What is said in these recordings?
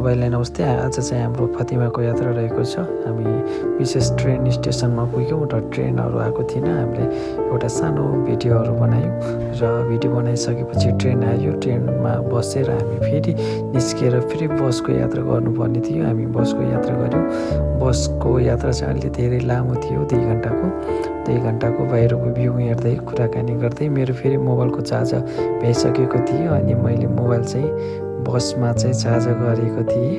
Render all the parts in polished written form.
Mobile line अवस्था आज चाहिँ हाम्रो फतिमाको यात्रा रहेको छ। हामी विशेष ट्रेन स्टेसनमा पुग्यौँ र ट्रेनहरू आएको थिएन। हामीले एउटा सानो भिडियोहरू बनायौँ र भिडियो बनाइसकेपछि ट्रेन आयो। ट्रेनमा बसेर हामी फेरि निस्किएर फेरि बसको यात्रा गर्नुपर्ने थियो। हामी बसको यात्रा गऱ्यौँ। बसको यात्रा चाहिँ अलि धेरै लामो थियो, 2 घन्टाको बाहिरको भ्यू हेर्दै कुराकानी गर्दै मेरो फेरि मोबाइलको चार्जर भ्याइसकेको थियो अनि मैले मोबाइल चाहिँ बसमा चाहिँ चार्ज गरेको थिएँ।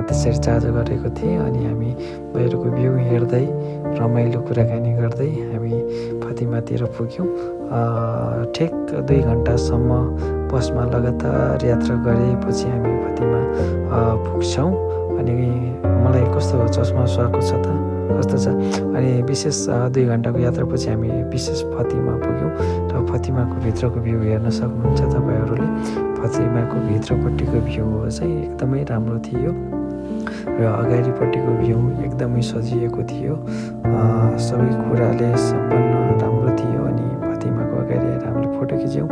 त्यसरी चार्ज गरेको थिएँ अनि हामी बाहिरको भ्यू हेर्दै रमाइलो कुराकानी गर्दै हामी फतिमातिर पुग्यौँ। ठिक 2 घन्टासम्म बसमा लगातार यात्रा गरेपछि हामी फतिमा पुग्छौँ। अनि मलाई कस्तो चस्मा सुहाएको छ त, कस्तो छ। अनि विशेष 2 घन्टाको यात्रापछि हामी विशेष फतिमा पुग्यौँ र फतिमाको भित्रको भ्यू हेर्न सक्नुहुन्छ तपाईँहरूले। फतिमाको भित्रपट्टिको भ्यू चाहिँ एकदमै राम्रो थियो र अगाडिपट्टिको भ्यू एकदमै सजिएको थियो। सबै कुराले सम्पन्न राम्रो थियो। अनि फतिमाको अगाडि आएर हामीले फोटो खिच्यौँ।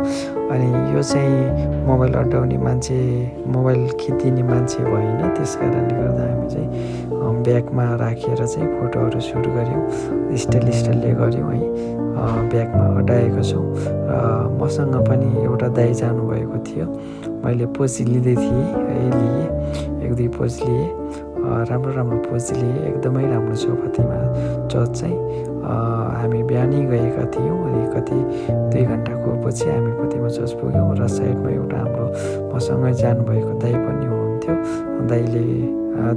अनि यो चाहिँ मोबाइल अड्डाउने मान्छे, मोबाइल खिचिदिने मान्छे भएन, त्यस कारणले गर्दा हामी चाहिँ ब्यागमा राखेर चाहिँ फोटोहरू सुट गऱ्यौँ। स्टाइलले गऱ्यौँ है। ब्यागमा अड्डाएको छौँ र मसँग पनि एउटा दाइ जानुभएको थियो। मैले पोज लिँदै थिएँ, लिएँ 1-2 पोज लिएँ। राम्रो पोज लिएँ। एकदमै राम्रो छ फतिमा चर्च चाहिँ। हामी बिहानै गएका थियौँ अनि कति 2 घन्टाको पछि हामी फतिमा चर्च पुग्यौँ र साइडमा एउटा हाम्रो मसँगै जानुभएको दाइ पनि हुनुहुन्थ्यो।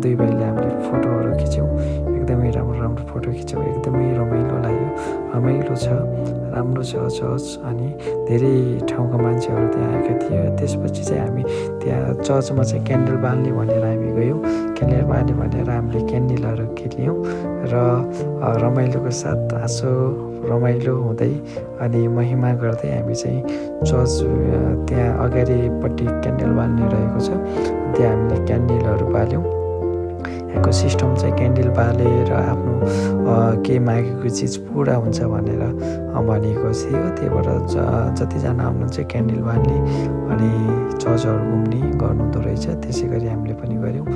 दुई भाइले हामीले फोटोहरू खिच्यौँ। एकदमै राम्रो फोटो खिच्यौँ। एकदमै रमाइलो लाग्यो। रमाइलो छ, राम्रो छ चर्च। अनि धेरै ठाउँका मान्छेहरू त्यहाँ आएका थिए। त्यसपछि चाहिँ हामी त्यहाँ चर्चमा चाहिँ क्यान्डल बाल्ने भनेर हामी गयौँ। क्यान्डल बाल्ने भनेर हामीले क्यान्डलहरू खेल्यौँ र रमाइलोको साथ हाँसो रमाइलो हुँदै अनि महिमा गर्दै हामी चाहिँ चर्च त्यहाँ अगाडिपट्टि क्यान्डल बाल्ने रहेको छ, त्यहाँ हामीले क्यान्डलहरू बाल्यौँ। यहाँको सिस्टम चाहिँ क्यान्डल बालेर आफ्नो केही मागेको चिज पुरा हुन्छ भनेर भनेको थियो। त्यही भएर जतिजना आउनुहुन्छ क्यान्डल बाल्ने अनि चर्चहरू घुम्ने गर्नुहुँदो रहेछ। त्यसै गरी हामीले पनि गऱ्यौँ।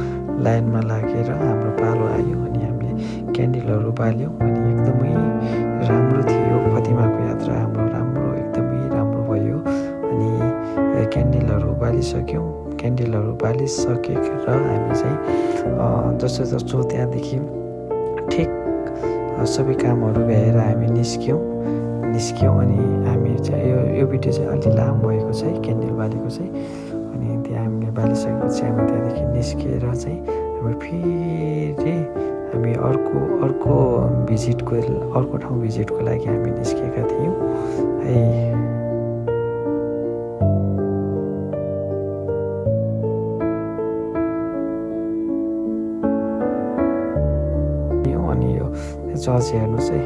लाइनमा लागेर हाम्रो पालो आयो अनि हामीले क्यान्डलहरू बाल्यौँ। अनि एकदमै राम्रो थियो फतिमाको यात्रा हाम्रो। एकदमै राम्रो भयो। अनि क्यान्डलहरू बालिसक्यौँ। क्यान्डलहरू बालिसकेर हामी चाहिँ जसो त्यहाँदेखि ठिक सबै कामहरू भ्याएर हामी निस्क्यौँ। अनि हामी चाहिँ यो भिडियो चाहिँ अलि लामो भएको छ है, क्यान्डल बालेको चाहिँ। अनि त्यहाँ हामीले बालिसकेपछि हामी त्यहाँदेखि निस्किएर चाहिँ हामी फेरि हामी अर्को ठाउँ भिजिटको लागि हामी निस्केका थियौँ है। अनि यो चर्च हेर्नुहोस् है।